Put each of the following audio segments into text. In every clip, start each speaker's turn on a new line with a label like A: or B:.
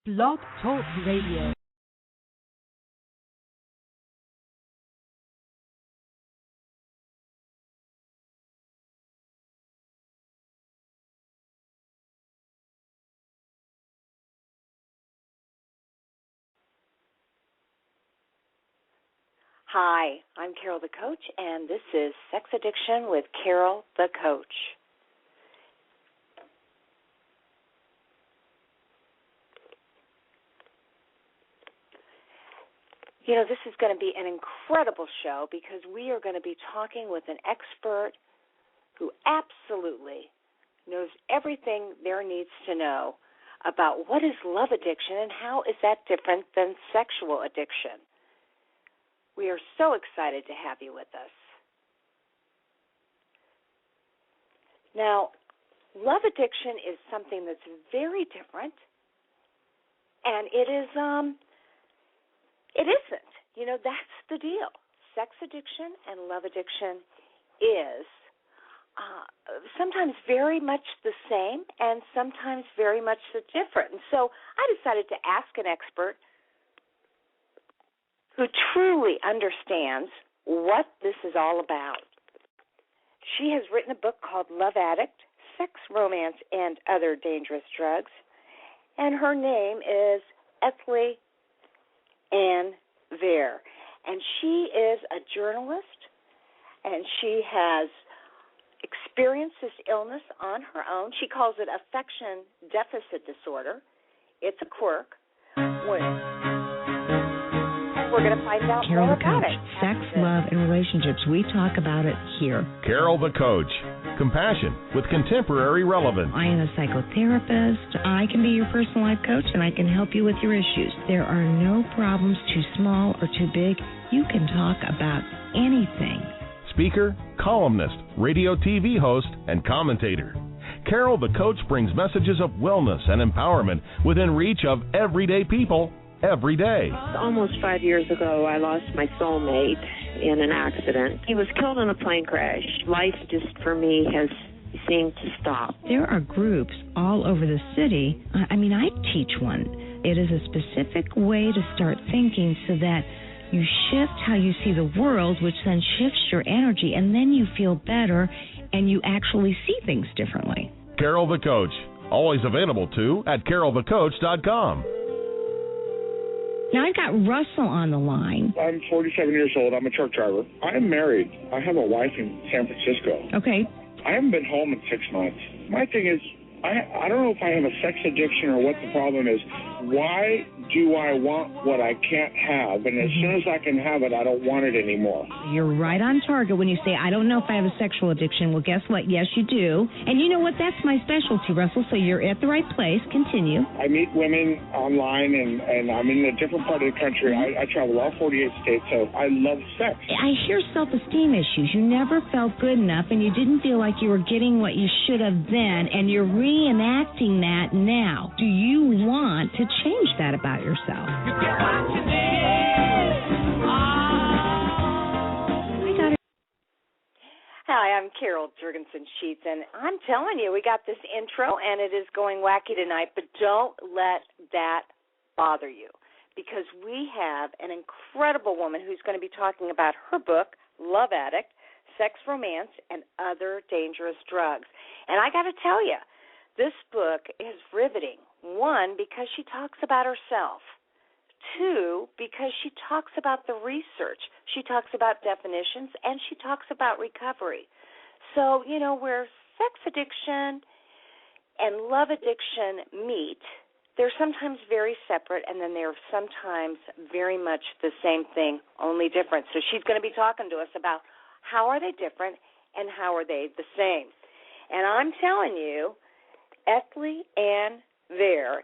A: Blog Talk Radio.
B: Hi, I'm Carol the Coach, and this is Sex Addiction with Carol the Coach. You know, this is going to be an incredible show because we are going to be talking with an expert who absolutely knows everything there needs to know about what is love addiction and how is that different than sexual addiction. We are so excited to have you with us. Now, love addiction is something that's very different, and it isn't. You know, that's the deal. Sex addiction and love addiction is sometimes very much the same and sometimes very much different. And so I decided to ask an expert who truly understands what this is all about. She has written a book called Love Addict, Sex, Romance, and Other Dangerous Drugs, and her name is Ethlie Ann Ver. And she is a journalist, and she has experienced this illness on her own. She calls it affection deficit disorder. It's a quirk. We're going to find out
C: Carol
B: more
C: the
B: about
C: Coach.
B: it.
C: Sex, love, and relationships. We talk about it here.
D: Carol the Coach. Compassion with contemporary relevance.
C: I am a psychotherapist. I can be your personal life coach, and I can help you with your issues. There are no problems too small or too big. You can talk about anything.
D: Speaker, columnist, radio TV host, and commentator. Carol the Coach brings messages of wellness and empowerment within reach of everyday people every day.
E: Almost 5 years ago, I lost my soulmate in an accident. He was killed in a plane crash. Life just, for me, has seemed to stop.
C: There are groups all over the city. I teach one. It is a specific way to start thinking so that you shift how you see the world, which then shifts your energy, and then you feel better and you actually see things differently.
D: Carol the Coach. Always available, too, at carolthecoach.com.
C: Now, I've got Russell on the line.
F: I'm 47 years old. I'm a truck driver. I am married. I have a wife in San Francisco.
C: Okay.
F: I haven't been home in 6 months. My thing is, I don't know if I have a sex addiction or what the problem is. Why do I want what I can't have? And as soon as I can have it, I don't want it anymore.
C: You're right on target when you say, I don't know if I have a sexual addiction. Well, guess what? Yes, you do. And you know what? That's my specialty, Russell, so you're at the right place. Continue.
F: I meet women online, and I'm in a different part of the country. I travel all 48 states, so I love sex.
C: I hear self-esteem issues. You never felt good enough, and you didn't feel like you were getting what you should have then, and you're reenacting that now. Do you want to change that about yourself? You get what you need.
B: Hi, I'm Carol Jurgensen-Sheets, and I'm telling you, we got this intro, and it is going wacky tonight, but don't let that bother you, because we have an incredible woman who's going to be talking about her book, Love Addict, Sex, Romance, and Other Dangerous Drugs. And I got to tell you, this book is riveting. One, because she talks about herself. Two, because she talks about the research. She talks about definitions, and she talks about recovery. So, you know, where sex addiction and love addiction meet, they're sometimes very separate, and then they're sometimes very much the same thing, only different. So she's going to be talking to us about how are they different and how are they the same. And I'm telling you, Ethlie Ann Ver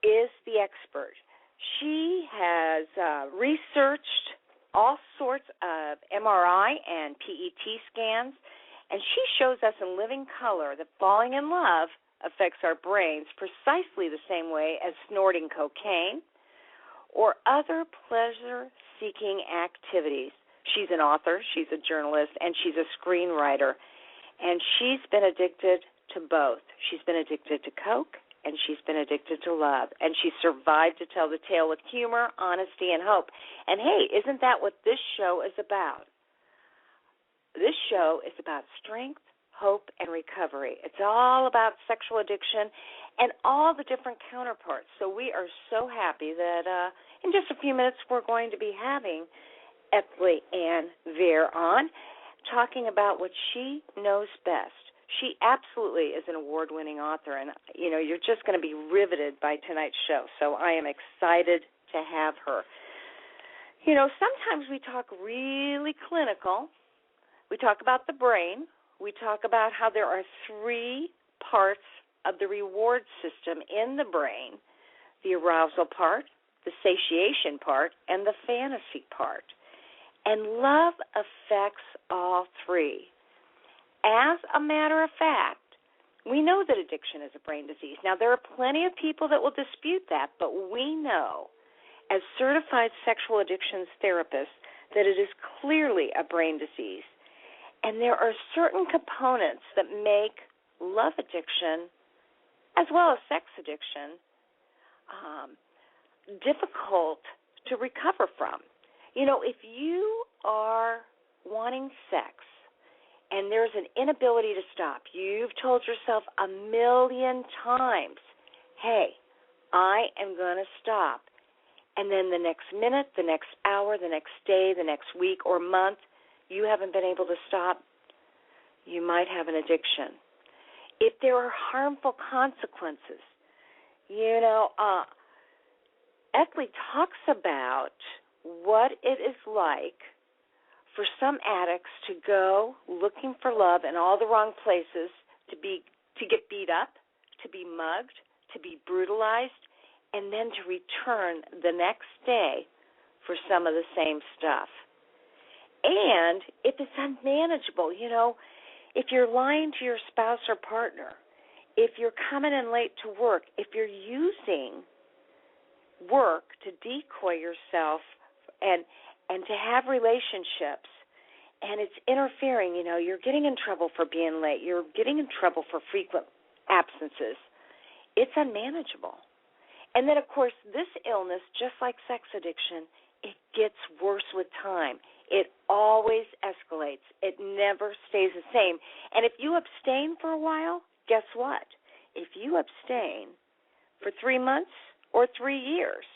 B: is the expert. She has researched all sorts of MRI and PET scans, and she shows us in living color that falling in love affects our brains precisely the same way as snorting cocaine or other pleasure-seeking activities. She's an author, she's a journalist, and she's a screenwriter, and she's been addicted to both. She's been addicted to coke, and she's been addicted to love, and she survived to tell the tale with humor, honesty, and hope. And, hey, isn't that what this show is about? This show is about strength, hope, and recovery. It's all about sexual addiction and all the different counterparts. So we are so happy that in just a few minutes we're going to be having Ethlie Ann Veer on, talking about what she knows best. She absolutely is an award-winning author, and, you know, you're just going to be riveted by tonight's show. So I am excited to have her. You know, sometimes we talk really clinical. We talk about the brain. We talk about how there are three parts of the reward system in the brain: the arousal part, the satiation part, and the fantasy part. And love affects all three. As a matter of fact, we know that addiction is a brain disease. Now, there are plenty of people that will dispute that, but we know, as certified sexual addictions therapists, that it is clearly a brain disease. And there are certain components that make love addiction, as well as sex addiction, difficult to recover from. You know, if you are wanting sex and there's an inability to stop, you've told yourself 1,000,000 times, hey, I am going to stop. And then the next minute, the next hour, the next day, the next week or month, you haven't been able to stop, you might have an addiction. If there are harmful consequences, you know, Ethlie talks about what it is like for some addicts to go looking for love in all the wrong places, to get beat up, to be mugged, to be brutalized, and then to return the next day for some of the same stuff. And if it's unmanageable, you know, if you're lying to your spouse or partner, if you're coming in late to work, if you're using work to decoy yourself and to have relationships, and it's interfering, you know, you're getting in trouble for being late, you're getting in trouble for frequent absences, it's unmanageable. And then, of course, this illness, just like sex addiction, it gets worse with time. It always escalates. It never stays the same. And if you abstain for a while, guess what? If you abstain for 3 months or 3 years,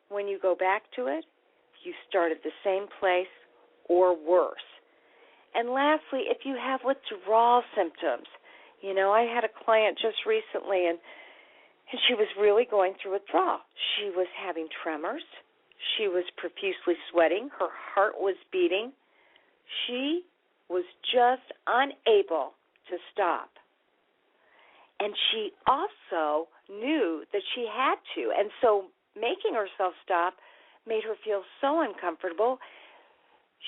B: when you go back to it, you start at the same place or worse. And lastly, if you have withdrawal symptoms, you know, I had a client just recently, and she was really going through withdrawal. She was having tremors. She was profusely sweating. Her heart was beating. She was just unable to stop. And she also knew that she had to. And so making herself stop made her feel so uncomfortable,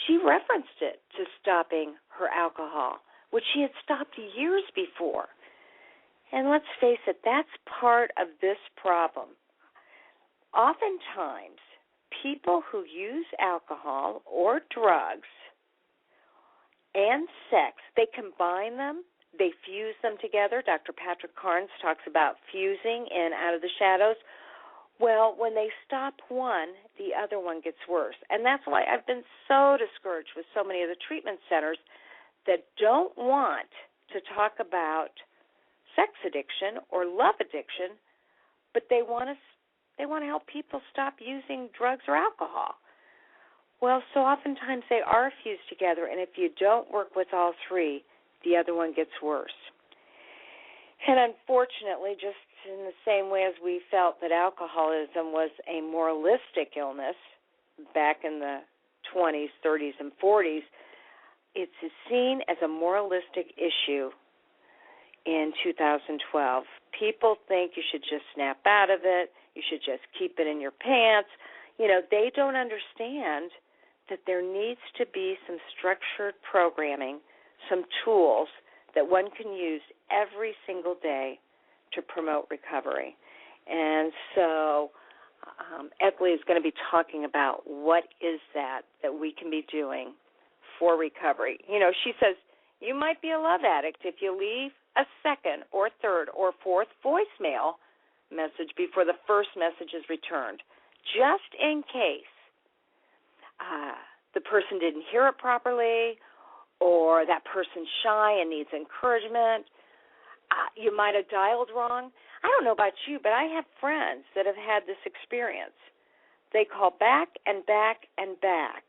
B: she referenced it to stopping her alcohol, which she had stopped years before. And let's face it, that's part of this problem. Oftentimes, people who use alcohol or drugs and sex, they combine them, they fuse them together. Dr. Patrick Carnes talks about fusing in Out of the Shadows. Well, when they stop one, the other one gets worse. And that's why I've been so discouraged with so many of the treatment centers that don't want to talk about sex addiction or love addiction, but they want to help people stop using drugs or alcohol. Well, so oftentimes they are fused together, and if you don't work with all three, the other one gets worse. And unfortunately, just in the same way as we felt that alcoholism was a moralistic illness back in the 20s, 30s, and 40s, it's seen as a moralistic issue in 2012. People think you should just snap out of it, you should just keep it in your pants. You know, they don't understand that there needs to be some structured programming, some tools that one can use every single day to promote recovery. And so Ethlie is going to be talking about what is that we can be doing for recovery. You know, she says you might be a love addict if you leave a second or third or fourth voicemail message before the first message is returned, just in case the person didn't hear it properly, or that person's shy and needs encouragement. You might have dialed wrong. I don't know about you, but I have friends that have had this experience. They call back and back and back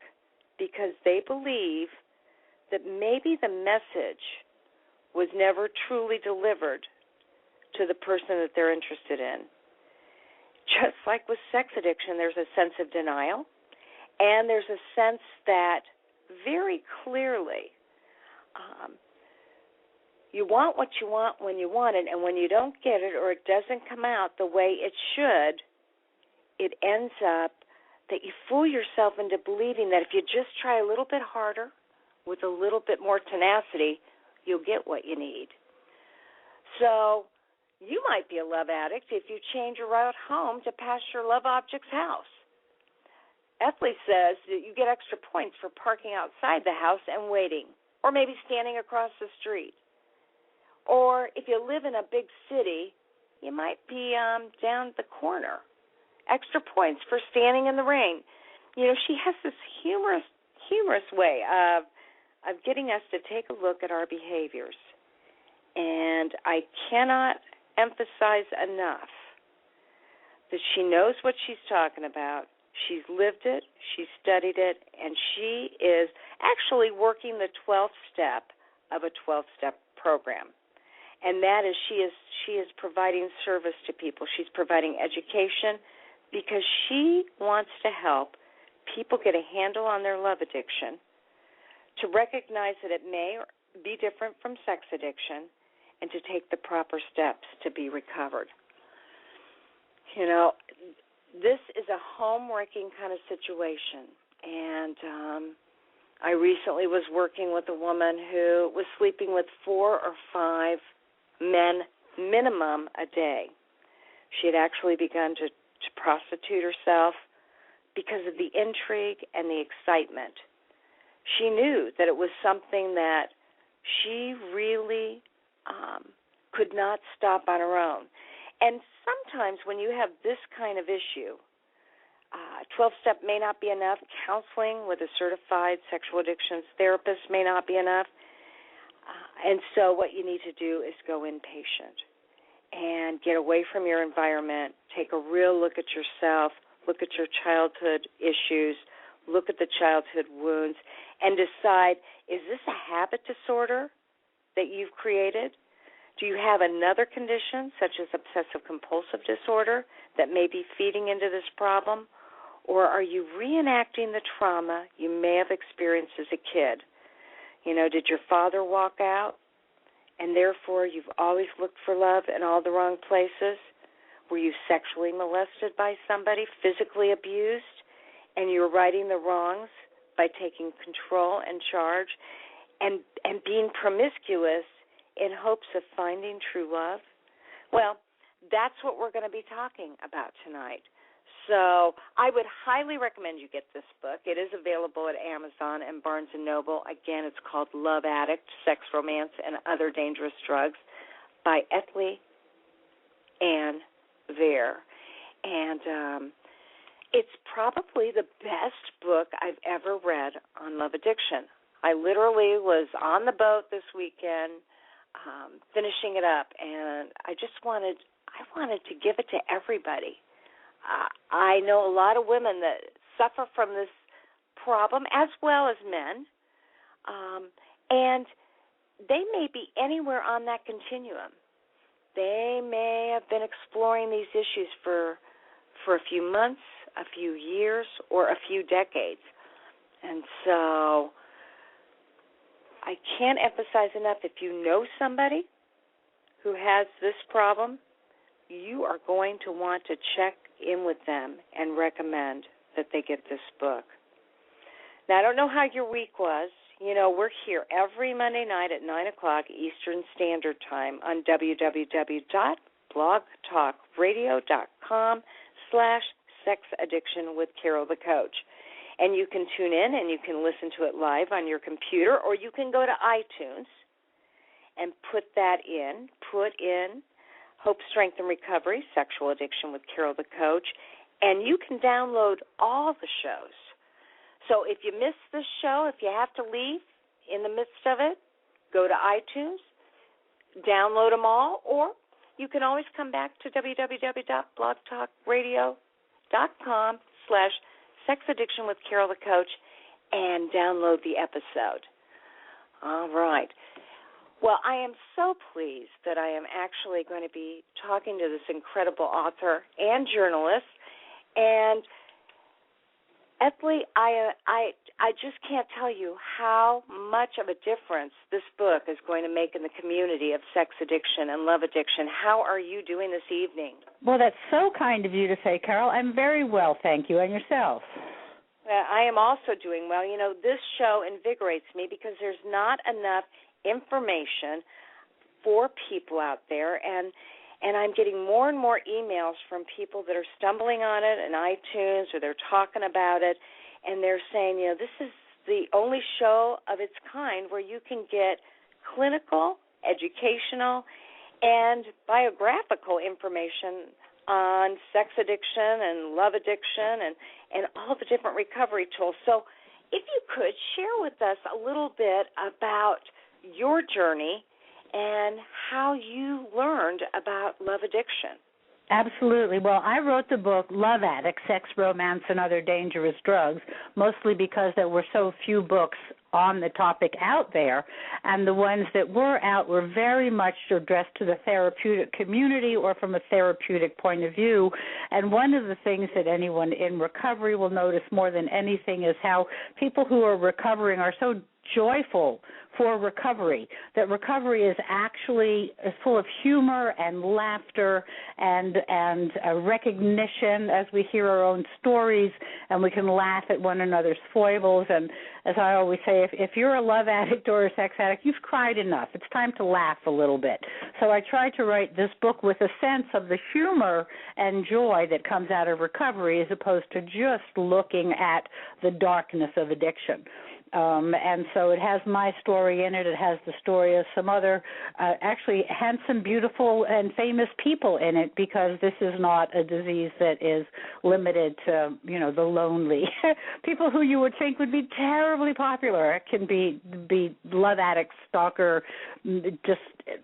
B: because they believe that maybe the message was never truly delivered to the person that they're interested in. Just like with sex addiction, there's a sense of denial, and there's a sense that very clearly you want what you want when you want it, and when you don't get it or it doesn't come out the way it should, it ends up that you fool yourself into believing that if you just try a little bit harder with a little bit more tenacity, you'll get what you need. So you might be a love addict if you change your route home to past your love object's house. Ethley says that you get extra points for parking outside the house and waiting, or maybe standing across the street. Or if you live in a big city, you might be down the corner. Extra points for standing in the rain. You know, she has this humorous way of getting us to take a look at our behaviors. And I cannot emphasize enough that she knows what she's talking about. She's lived it, she's studied it, and she is actually working the 12th step of a 12-step program. And that is she is providing service to people. She's providing education because she wants to help people get a handle on their love addiction, to recognize that it may be different from sex addiction, and to take the proper steps to be recovered. You know, this is a home-wrecking kind of situation, and I recently was working with a woman who was sleeping with 4 or 5 men minimum a day. She had actually begun to prostitute herself because of the intrigue and the excitement. She knew that it was something that she really could not stop on her own. And sometimes when you have this kind of issue, 12-step may not be enough. Counseling with a certified sexual addictions therapist may not be enough. And so what you need to do is go inpatient and get away from your environment, take a real look at yourself, look at your childhood issues, look at the childhood wounds, and decide, is this a habit disorder that you've created? Do you have another condition, such as obsessive-compulsive disorder, that may be feeding into this problem? Or are you reenacting the trauma you may have experienced as a kid? You know, did your father walk out, and therefore you've always looked for love in all the wrong places? Were you sexually molested by somebody, physically abused, and you're righting the wrongs by taking control and charge and being promiscuous in hopes of finding true love? Well, that's what we're going to be talking about tonight. So I would highly recommend you get this book. It is available at Amazon and Barnes & Noble. Again, it's called Love Addict, Sex, Romance, and Other Dangerous Drugs by Ethley Ann Vare. And it's probably the best book I've ever read on love addiction. I literally was on the boat this weekend finishing it up, and I wanted to give it to everybody. I know a lot of women that suffer from this problem, as well as men, and they may be anywhere on that continuum. They may have been exploring these issues for a few months, a few years, or a few decades. And so I can't emphasize enough, if you know somebody who has this problem, you are going to want to check in with them and recommend that they get this book. Now, I don't know how your week was. You know, we're here every Monday night at 9 o'clock Eastern Standard Time on www.blogtalkradio.com/sexaddiction with Carol the Coach. And you can tune in and you can listen to it live on your computer, or you can go to iTunes and put in Hope, Strength, and Recovery, Sexual Addiction with Carol the Coach, and you can download all the shows. So if you miss this show, if you have to leave in the midst of it, go to iTunes, download them all, or you can always come back to www.blogtalkradio.com/Sex Addiction with Carol the Coach and download the episode. All right. Well, I am so pleased that I am actually going to be talking to this incredible author and journalist. And Ethlie, I just can't tell you how much of a difference this book is going to make in the community of sex addiction and love addiction. How are you doing this evening?
G: Well, that's so kind of you to say, Carol. I'm very well, thank you. And yourself?
B: I am also doing well. You know, this show invigorates me because there's not enough information for people out there, and I'm getting more and more emails from people that are stumbling on it in iTunes, or they're talking about it, and they're saying, you know, this is the only show of its kind where you can get clinical, educational, and biographical information on sex addiction and love addiction and all the different recovery tools. So if you could share with us a little bit about your journey and how you learned about love addiction.
G: Absolutely. Well, I wrote the book Love Addict, Sex, Romance, and Other Dangerous Drugs, mostly because there were so few books on the topic out there, and the ones that were out were very much addressed to the therapeutic community or from a therapeutic point of view. And one of the things that anyone in recovery will notice more than anything is how people who are recovering are so joyful for recovery, that recovery is actually full of humor and laughter and recognition as we hear our own stories, and we can laugh at one another's foibles. And as I always say, if you're a love addict or a sex addict, you've cried enough. It's time to laugh a little bit. So I tried to write this book with a sense of the humor and joy that comes out of recovery as opposed to just looking at the darkness of addiction. And so it has my story in it. It has the story of some other actually handsome, beautiful, and famous people in it, because this is not a disease that is limited to, you know, the lonely. People who you would think would be terribly popular. It can be love addicts, stalker, just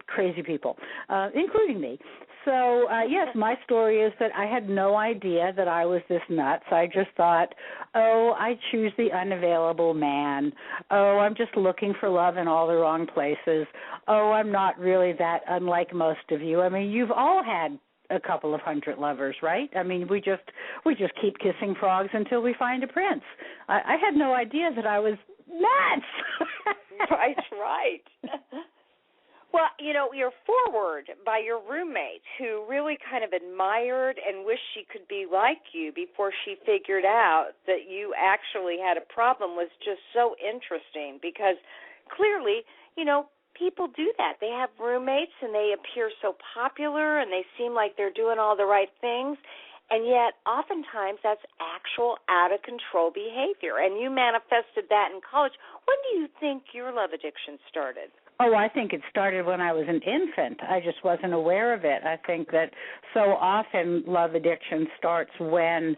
G: crazy people, including me. So, yes, my story is that I had no idea that I was this nuts. I just thought, oh, I choose the unavailable man. Oh, I'm just looking for love in all the wrong places. Oh, I'm not really that unlike most of you. I mean, you've all had a couple of hundred lovers, right? I mean, we just keep kissing frogs until we find a prince. I had no idea that I was nuts.
B: Right. Well, you know, you're forward by your roommate, who really kind of admired and wished she could be like you before she figured out that you actually had a problem, was just so interesting, because clearly, you know, people do that. They have roommates and they appear so popular and they seem like they're doing all the right things, and yet oftentimes that's actual out-of-control behavior. And you manifested that in college. When do you think your love addiction started?
G: Oh, I think it started when I was an infant. I just wasn't aware of it. I think that so often love addiction starts when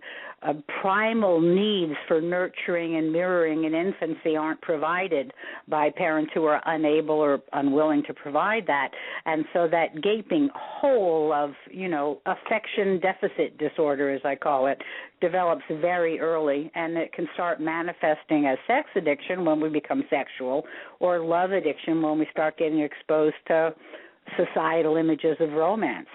G: primal needs for nurturing and mirroring in infancy aren't provided by parents who are unable or unwilling to provide that. And so that gaping hole of, you know, affection deficit disorder, as I call it, develops very early, and it can start manifesting as sex addiction when we become sexual, or love addiction when we start getting exposed to societal images of romance.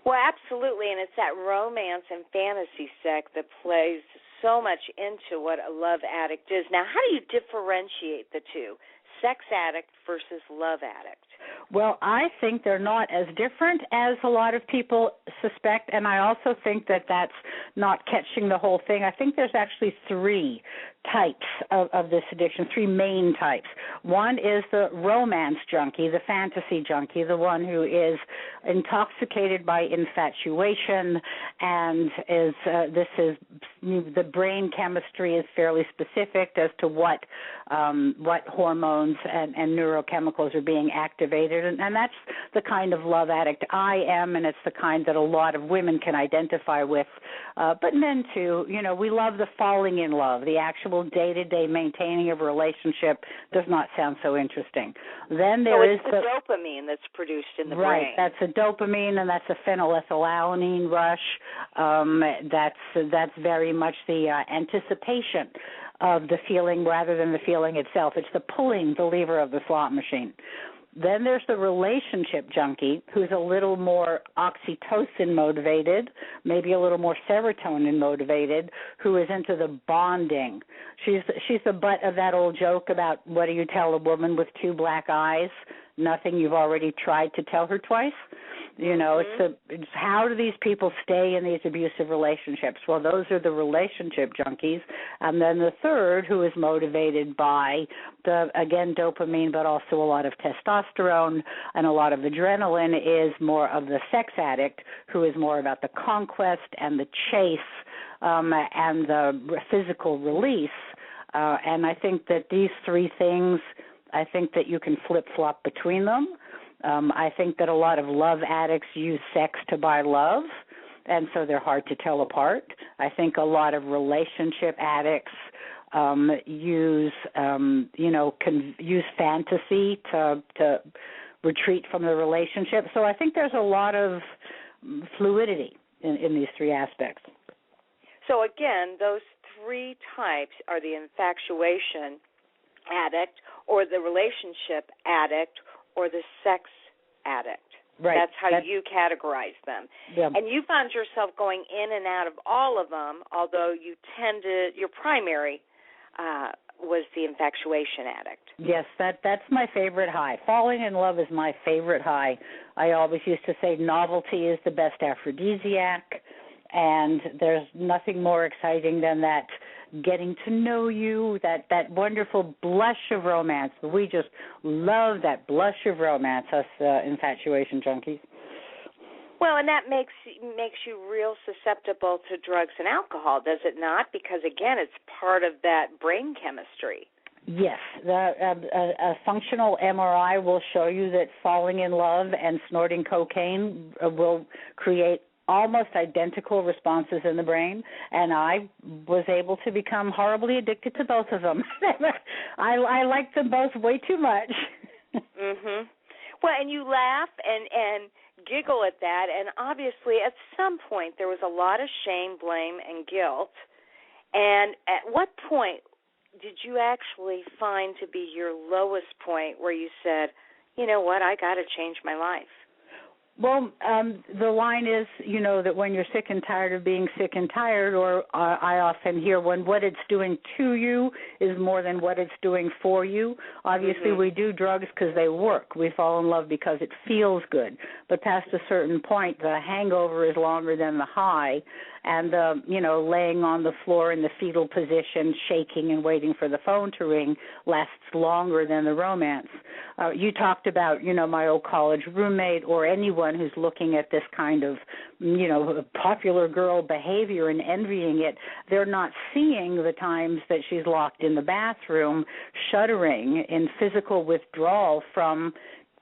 B: Well, absolutely, and it's that romance and fantasy sex that plays so much into what a love addict is. Now, how do you differentiate the two, sex addict versus love addict?
G: Well, I think they're not as different as a lot of people suspect, and I also think that that's not catching the whole thing. I think there's actually three types of this addiction, three main types. One is the romance junkie, the fantasy junkie, the one who is intoxicated by infatuation and this is the brain chemistry is fairly specific as to what hormones and neurochemicals are being activated, and that's the kind of love addict I am, and it's the kind that a lot of women can identify with, but men too. We love the falling in love. The actual day-to-day maintaining of a relationship does not sound so interesting. Then there is
B: the dopamine that's produced in the brain.
G: Right, that's a dopamine, and that's a phenylethylalanine rush. That's very much the anticipation of the feeling rather than the feeling itself. It's the pulling the lever of the slot machine. Then there's the relationship junkie who's a little more oxytocin motivated, maybe a little more serotonin motivated, who is into the bonding. She's the butt of that old joke about what do you tell a woman with two black eyes? Nothing, you've already tried to tell her twice. It's how do these people stay in these abusive relationships? Well, those are the relationship junkies. And then the third, who is motivated by dopamine, but also a lot of testosterone and a lot of adrenaline, is more of the sex addict, who is more about the conquest and the chase and the physical release. And I think that these three things, I think that you can flip-flop between them. I think that a lot of love addicts use sex to buy love, and so they're hard to tell apart. I think a lot of relationship addicts use fantasy to retreat from the relationship. So I think there's a lot of fluidity in these three aspects.
B: So again, those three types are the infatuation addict, or the relationship addict, or the sex addict.
G: Right.
B: That's how you categorize them.
G: Yeah.
B: And you found yourself going in and out of all of them, although your primary was the infatuation addict.
G: Yes, that's my favorite high. Falling in love is my favorite high. I always used to say novelty is the best aphrodisiac, and there's nothing more exciting than that getting to know you, that wonderful blush of romance. We just love that blush of romance, us infatuation junkies.
B: Well, and that makes you real susceptible to drugs and alcohol, does it not? Because, again, it's part of that brain chemistry.
G: Yes. A functional MRI will show you that falling in love and snorting cocaine will create almost identical responses in the brain, and I was able to become horribly addicted to both of them. I like them both way too much.
B: Mhm. Well, and you laugh and giggle at that, and obviously at some point there was a lot of shame, blame, and guilt. And at what point did you actually find to be your lowest point where you said, you know what, I got to change my life?
G: Well, the line is, that when you're sick and tired of being sick and tired, or I often hear when what it's doing to you is more than what it's doing for you. Obviously, we do drugs because they work. We fall in love because it feels good. But past a certain point, the hangover is longer than the high, and laying on the floor in the fetal position, shaking and waiting for the phone to ring lasts longer than the romance. You talked about, my old college roommate or anyone who's looking at this kind of, popular girl behavior and envying it. They're not seeing the times that she's locked in the bathroom, shuddering in physical withdrawal from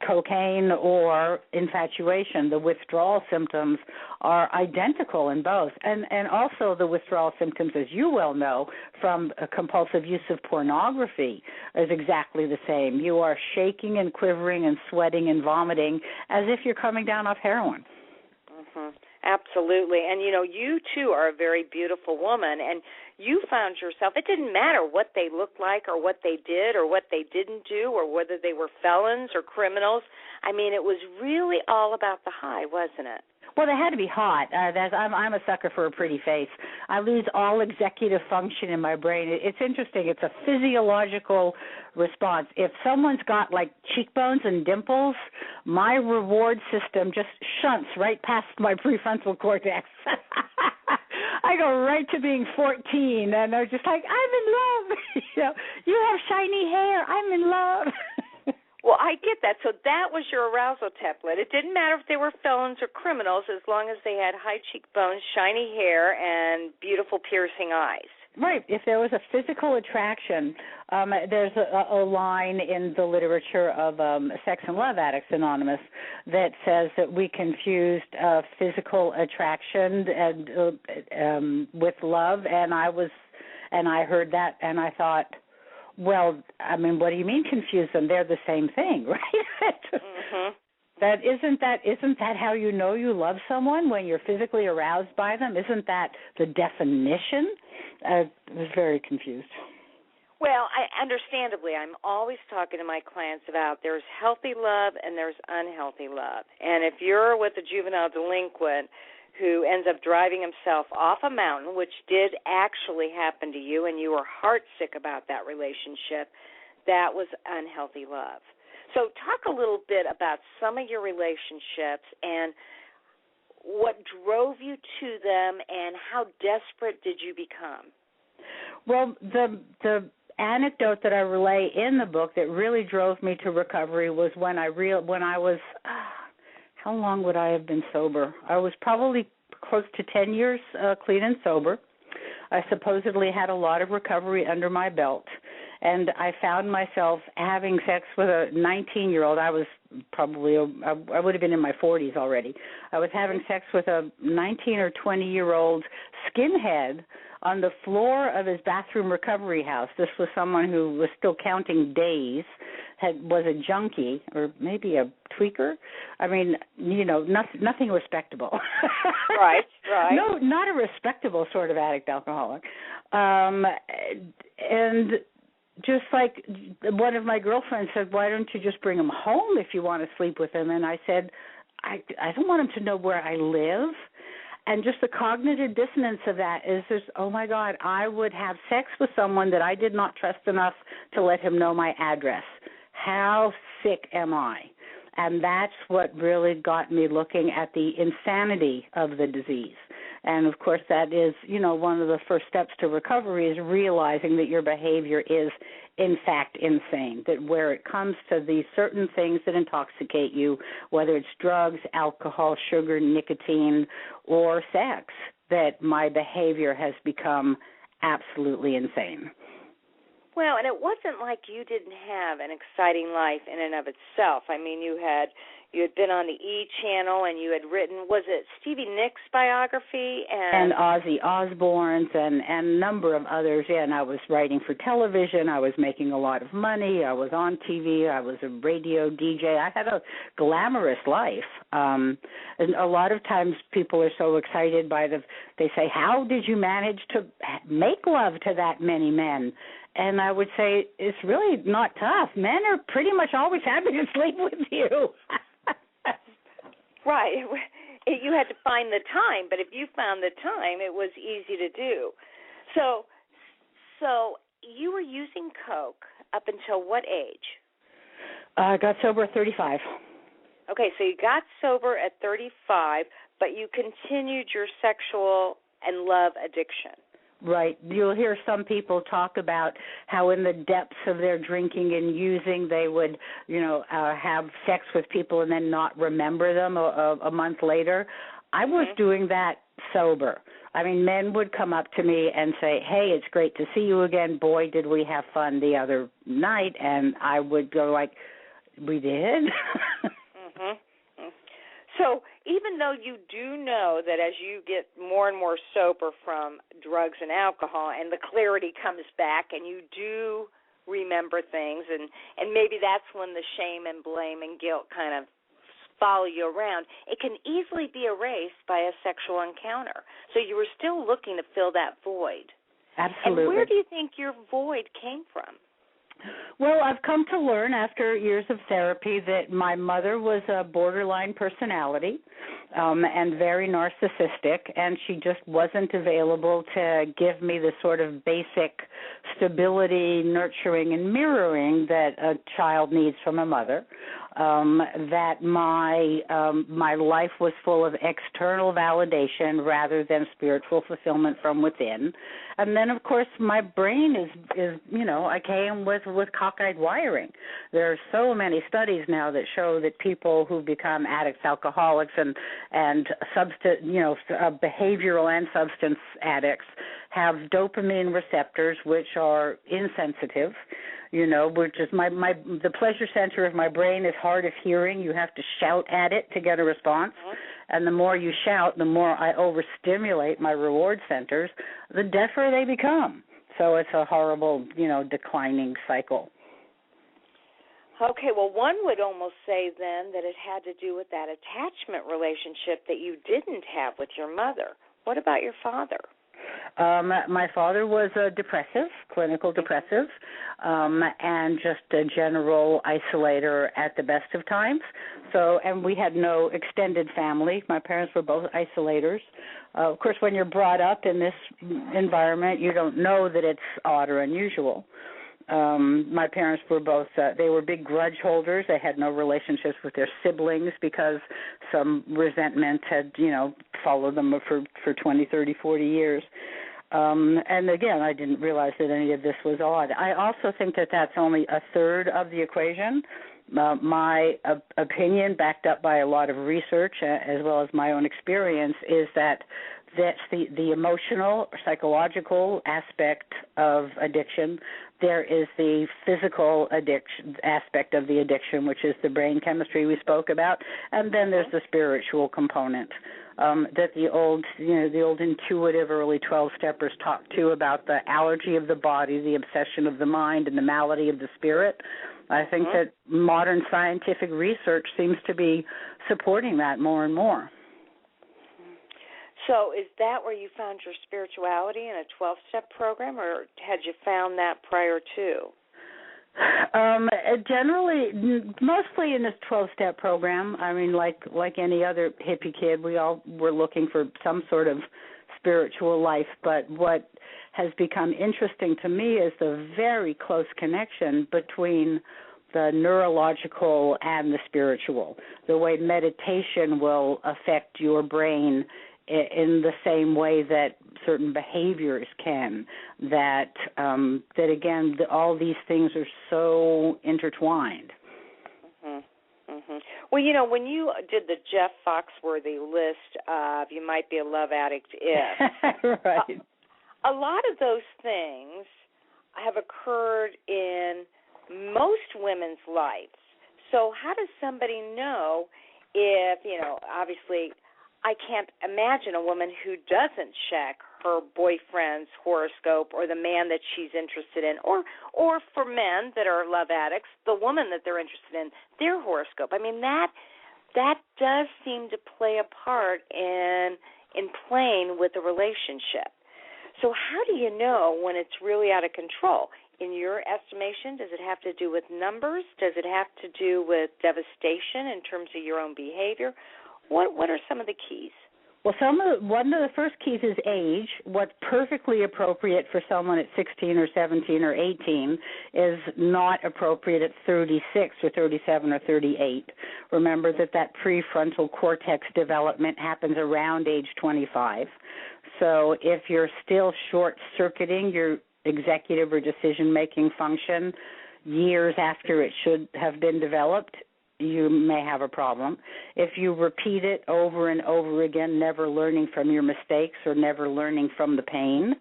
G: cocaine or infatuation. The withdrawal symptoms are identical in both. And also the withdrawal symptoms, as you well know, from a compulsive use of pornography is exactly the same. You are shaking and quivering and sweating and vomiting as if you're coming down off heroin.
B: Mm-hmm. Absolutely. And, you, too, are a very beautiful woman, and you found yourself, it didn't matter what they looked like or what they did or what they didn't do or whether they were felons or criminals. I mean, it was really all about the high, wasn't it?
G: Well, they had to be hot. I'm a sucker for a pretty face. I lose all executive function in my brain. It's interesting. It's a physiological response. If someone's got, cheekbones and dimples, my reward system just shunts right past my prefrontal cortex. I go right to being 14, and I'm just like, I'm in love. You have shiny hair. I'm in love.
B: Well, I get that. So that was your arousal template. It didn't matter if they were felons or criminals as long as they had high cheekbones, shiny hair, and beautiful beautiful, piercing eyes.
G: Right. If there was a physical attraction, there's a line in the literature of Sex and Love Addicts Anonymous that says that we confused physical attraction with love, and I heard that, and I thought, well, I mean, what do you mean confuse them? They're the same thing, right?
B: Mm-hmm.
G: Isn't that how you know you love someone, when you're physically aroused by them? Isn't that the definition? I was very confused.
B: Well, understandably, I'm always talking to my clients about there's healthy love and there's unhealthy love. And if you're with a juvenile delinquent who ends up driving himself off a mountain, which did actually happen to you, and you were heartsick about that relationship, that was unhealthy love. So talk a little bit about some of your relationships and what drove you to them, and how desperate did you become?
G: Well, the anecdote that I relay in the book that really drove me to recovery was when I was, how long would I have been sober? I was probably close to 10 years clean and sober. I supposedly had a lot of recovery under my belt, and I found myself having sex with a 19-year-old. I was probably, I would have been in my 40s already. I was having sex with a 19 or 20-year-old skinhead on the floor of his bathroom recovery house. This was someone who was still counting days, was a junkie or maybe a tweaker. I mean, nothing respectable.
B: Right.
G: No, not a respectable sort of addict alcoholic. And just like one of my girlfriends said, why don't you just bring him home if you want to sleep with him? And I said, I don't want him to know where I live. And just the cognitive dissonance of that is just, oh, my God, I would have sex with someone that I did not trust enough to let him know my address. How sick am I? And that's what really got me looking at the insanity of the disease. And, of course, that is, one of the first steps to recovery is realizing that your behavior is, in fact, insane, that where it comes to these certain things that intoxicate you, whether it's drugs, alcohol, sugar, nicotine, or sex, that my behavior has become absolutely insane.
B: Well, and it wasn't like you didn't have an exciting life in and of itself. I mean, you had been on the E! Channel, and you had written, was it Stevie Nicks' biography?
G: And Ozzy Osbourne's and a number of others. Yeah, and I was writing for television. I was making a lot of money. I was on TV. I was a radio DJ. I had a glamorous life. And a lot of times people are so excited they say, how did you manage to make love to that many men? And I would say, it's really not tough. Men are pretty much always happy to sleep with you.
B: Right. You had to find the time, but if you found the time, it was easy to do. So you were using Coke up until what age?
G: I got sober at 35.
B: Okay, so you got sober at 35, but you continued your sexual and love addiction.
G: Right. You'll hear some people talk about how in the depths of their drinking and using they would, have sex with people and then not remember them a month later. I was doing that sober. I mean, men would come up to me and say, hey, it's great to see you again. Boy, did we have fun the other night. And I would go like, we did?
B: So even though you do know that as you get more and more sober from drugs and alcohol and the clarity comes back and you do remember things, and maybe that's when the shame and blame and guilt kind of follow you around, it can easily be erased by a sexual encounter. So you were still looking to fill that void.
G: Absolutely.
B: And where do you think your void came from?
G: Well, I've come to learn after years of therapy that my mother was a borderline personality and very narcissistic, and she just wasn't available to give me the sort of basic stability, nurturing, and mirroring that a child needs from a mother. That my life was full of external validation rather than spiritual fulfillment from within. And then, of course, my brain is I came with cockeyed wiring. There are so many studies now that show that people who become addicts, alcoholics, and behavioral and substance addicts have dopamine receptors which are insensitive, which is the pleasure center of my brain is hard of hearing. You have to shout at it to get a response. And the more you shout, the more I overstimulate my reward centers, the deafer they become. So it's a horrible, declining cycle.
B: Okay, well, one would almost say then that it had to do with that attachment relationship that you didn't have with your mother. What about your father?
G: My father was a depressive, clinical depressive, and just a general isolator at the best of times. So, and we had no extended family. My parents were both isolators. Of course, when you're brought up in this environment, you don't know that it's odd or unusual. My parents were both, they were big grudge holders. They had no relationships with their siblings because some resentment had, followed them for 20, 30, 40 years. And again, I didn't realize that any of this was odd. I also think that that's only a third of the equation. My opinion, backed up by a lot of research as well as my own experience, is that that's the emotional, psychological aspect of addiction. There is the physical addiction aspect of the addiction, which is the brain chemistry we spoke about, and then there's the spiritual component that the old intuitive early 12-steppers talked to about the allergy of the body, the obsession of the mind, and the malady of the spirit. I think that modern scientific research seems to be supporting that more and more.
B: So is that where you found your spirituality in a 12-step program, or had you found that prior to?
G: Generally, mostly in this 12-step program. I mean, like any other hippie kid, we all were looking for some sort of spiritual life. But what has become interesting to me is the very close connection between the neurological and the spiritual, the way meditation will affect your brain in the same way that certain behaviors can, that again, all these things are so intertwined.
B: Well, when you did the Jeff Foxworthy list of you might be a love addict if,
G: right.
B: A lot of those things have occurred in most women's lives. So how does somebody know if, obviously I can't imagine a woman who doesn't check her boyfriend's horoscope or the man that she's interested in, or for men that are love addicts, the woman that they're interested in, their horoscope. I mean, that does seem to play a part in playing with the relationship. So how do you know when it's really out of control? In your estimation, does it have to do with numbers? Does it have to do with devastation in terms of your own behavior? What are some of the keys?
G: Well, one of the first keys is age. What's perfectly appropriate for someone at 16 or 17 or 18 is not appropriate at 36 or 37 or 38. Remember that prefrontal cortex development happens around age 25. So if you're still short-circuiting your executive or decision-making function years after it should have been developed, you may have a problem. If you repeat it over and over again, never learning from your mistakes or never learning from the pain,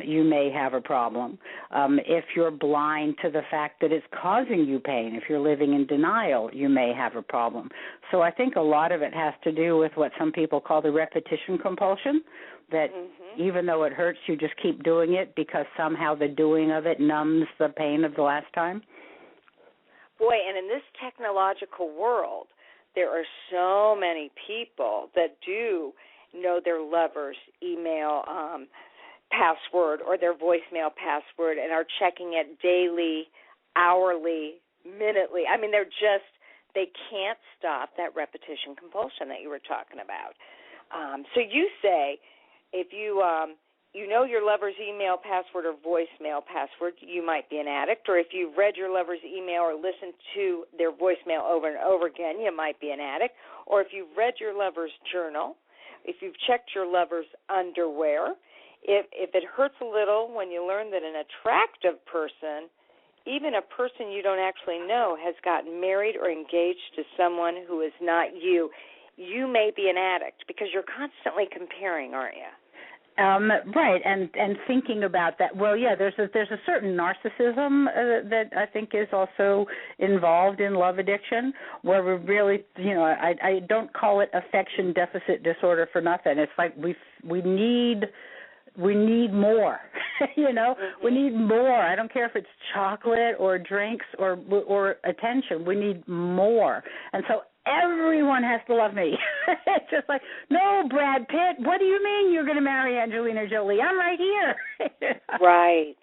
G: you may have a problem. If you're blind to the fact that it's causing you pain, if you're living in denial, you may have a problem. So I think a lot of it has to do with what some people call the repetition compulsion, that even though it hurts, you just keep doing it because somehow the doing of it numbs the pain of the last time.
B: Boy, and in this technological world, there are so many people that do know their lover's email password or their voicemail password and are checking it daily, hourly, minutely. I mean, they can't stop that repetition compulsion that you were talking about. So you say if you know your lover's email password or voicemail password, you might be an addict. Or if you've read your lover's email or listened to their voicemail over and over again, you might be an addict. Or if you've read your lover's journal, if you've checked your lover's underwear, if it hurts a little when you learn that an attractive person, even a person you don't actually know, has gotten married or engaged to someone who is not you, you may be an addict because you're constantly comparing, aren't you?
G: Right, and thinking about that. Well, yeah, there's a certain narcissism that I think is also involved in love addiction, where we're really, I don't call it affection deficit disorder for nothing. It's like we need more. We need more. I don't care if it's chocolate or drinks or attention. We need more, and so everyone has to love me. It's just like, no, Brad Pitt, what do you mean you're going to marry Angelina Jolie? I'm right here.
B: Right.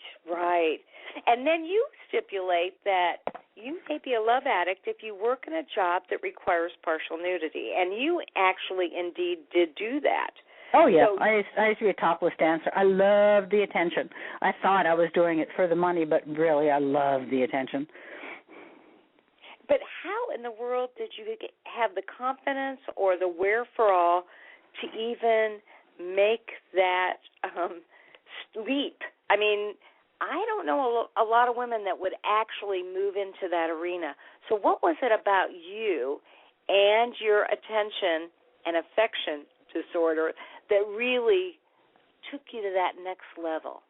B: And then you stipulate that you may be a love addict if you work in a job that requires partial nudity. And you actually indeed did do that.
G: Oh, yeah. So, I used to be a topless dancer. I loved the attention. I thought I was doing it for the money, but really I loved the attention.
B: But how in the world did you have the confidence or the wherewithal to even make that leap? I mean, I don't know a lot of women that would actually move into that arena. So what was it about you and your attention and affection disorder that really took you to that next level?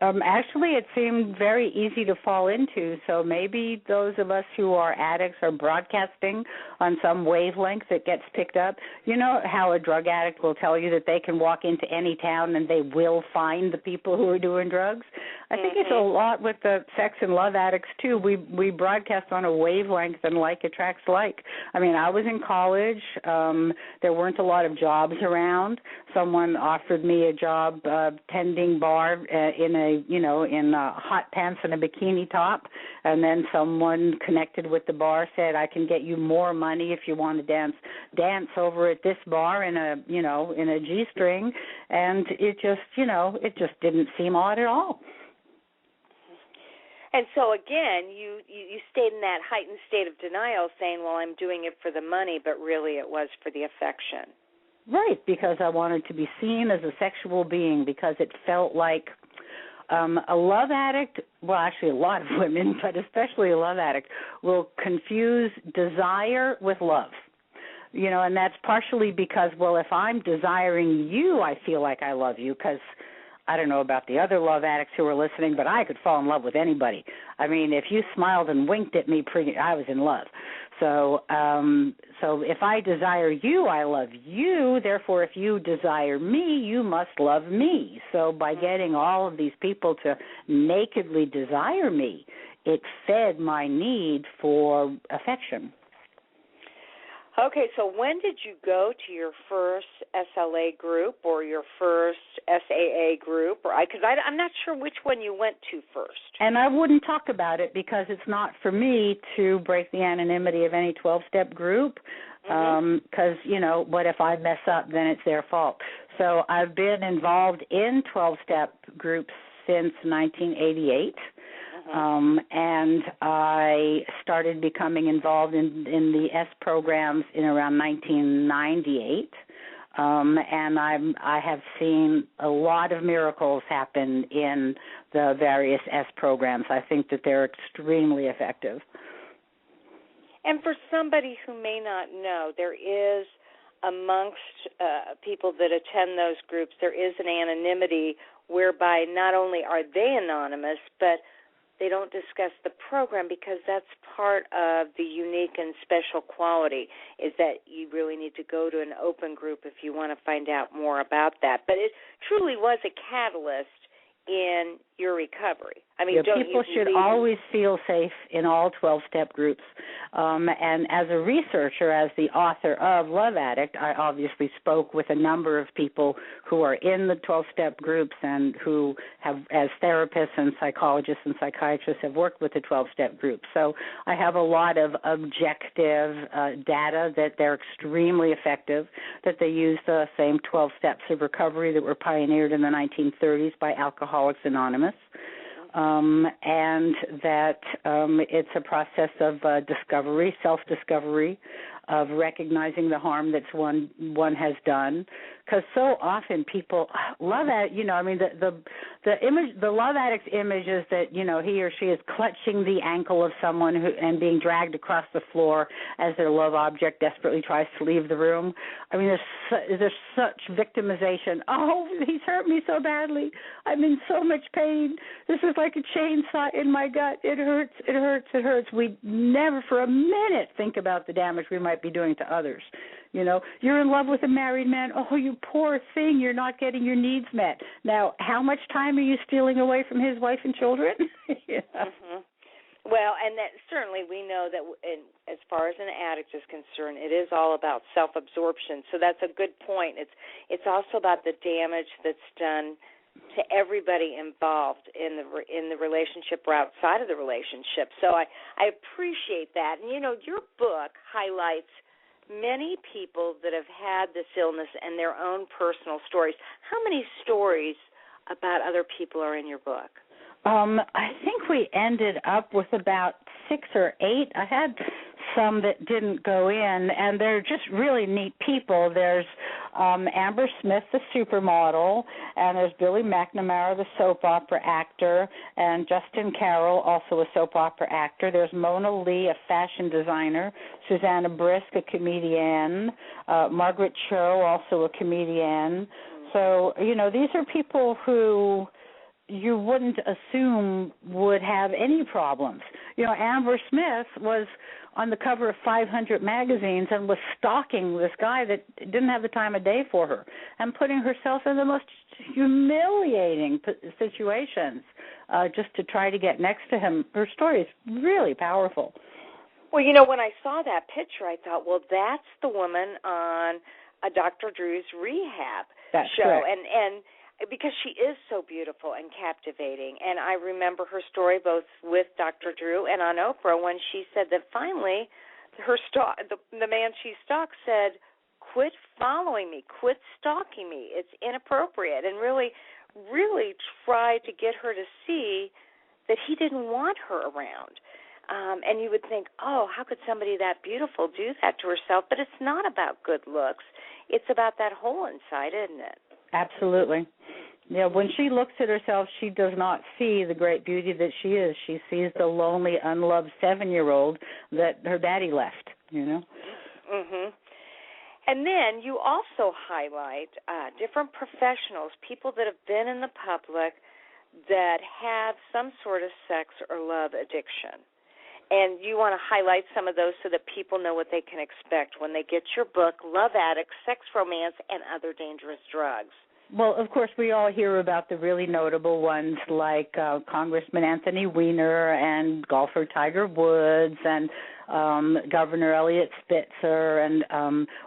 G: Actually, it seemed very easy to fall into, so maybe those of us who are addicts are broadcasting on some wavelength that gets picked up. You know how a drug addict will tell you that they can walk into any town and they will find the people who are doing drugs? I think it's a lot with the sex and love addicts, too. We broadcast on a wavelength, and like attracts like. I mean, I was in college. There weren't a lot of jobs around. Someone offered me a job tending bar in hot pants and a bikini top, and then someone connected with the bar said, I can get you more money if you want to dance over at this bar in a G-string, and it just didn't seem odd at all.
B: And so, again, you stayed in that heightened state of denial, saying, well, I'm doing it for the money, but really it was for the affection.
G: Right, because I wanted to be seen as a sexual being, because it felt like a love addict, well, actually a lot of women, but especially a love addict, will confuse desire with love. And that's partially because, well, if I'm desiring you, I feel like I love you, because I don't know about the other love addicts who are listening, but I could fall in love with anybody. I mean, if you smiled and winked at me, I was in love. So if I desire you, I love you. Therefore, if you desire me, you must love me. So by getting all of these people to nakedly desire me, it fed my need for affection.
B: Okay, so when did you go to your first SLA group or your first SAA group? Because I'm not sure which one you went to first.
G: And I wouldn't talk about it because it's not for me to break the anonymity of any 12-step group, because, what if I mess up, then it's their fault. So I've been involved in 12-step groups since 1988. And I started becoming involved in the S programs in around 1998. And I have seen a lot of miracles happen in the various S programs. I think that they're extremely effective.
B: And for somebody who may not know, there is amongst people that attend those groups, there is an anonymity whereby not only are they anonymous, but they don't discuss the program, because that's part of the unique and special quality, is that you really need to go to an open group if you want to find out more about that. But it truly was a catalyst in your recovery. I mean,
G: people should always feel safe in all 12-step groups. And as a researcher, as the author of Love Addict, I obviously spoke with a number of people who are in the 12-step groups and who have, as therapists and psychologists and psychiatrists, have worked with the 12-step groups. So I have a lot of objective data that they're extremely effective, that they use the same 12 steps of recovery that were pioneered in the 1930s by Alcoholics Anonymous. And that it's a process of discovery, self-discovery, of recognizing the harm that one has done. Because so often people love that, I mean, the image, the love addict's image is that, he or she is clutching the ankle of someone and being dragged across the floor as their love object desperately tries to leave the room. I mean, there's such victimization. Oh, he's hurt me so badly. I'm in so much pain. This is like a chainsaw in my gut. It hurts, it hurts, it hurts. We never for a minute think about the damage we might be doing to others. You're in love with a married man. Oh, you poor thing. You're not getting your needs met. Now, how much time are you stealing away from his wife and children?
B: Mm-hmm. Well, and that certainly we know that as far as an addict is concerned, it is all about self-absorption. So that's a good point. It's also about the damage that's done to everybody involved in the relationship or outside of the relationship. So I appreciate that. And, your book highlights many people that have had this illness and their own personal stories. How many stories about other people are in your book?
G: I think we ended up with about 6 or 8. I had some that didn't go in, and they're just really neat people. There's Amber Smith, the supermodel, and there's Billy McNamara, the soap opera actor, and Justin Carroll, also a soap opera actor. There's Mona Lee, a fashion designer, Susanna Brisk, a comedian, Margaret Cho, also a comedian. So, these are people who you wouldn't assume would have any problems. Amber Smith was on the cover of 500 magazines and was stalking this guy that didn't have the time of day for her and putting herself in the most humiliating situations just to try to get next to him. Her story is really powerful.
B: Well, when I saw that picture, I thought, well, that's the woman on Dr. Drew's rehab show.
G: Correct.
B: And because she is so beautiful and captivating. And I remember her story both with Dr. Drew and on Oprah when she said that finally the man she stalked said, quit following me, quit stalking me. It's inappropriate, and really, really tried to get her to see that he didn't want her around. And you would think, oh, how could somebody that beautiful do that to herself? But it's not about good looks. It's about that hole inside, isn't it?
G: Absolutely. When she looks at herself, she does not see the great beauty that she is. She sees the lonely, unloved 7-year-old that her daddy left,
B: Mhm. And then you also highlight different professionals, people that have been in the public that have some sort of sex or love addiction. And you want to highlight some of those so that people know what they can expect when they get your book, Love Addict, Sex, Romance, and Other Dangerous Drugs.
G: Well, of course, we all hear about the really notable ones like Congressman Anthony Weiner and golfer Tiger Woods and Governor Elliot Spitzer. And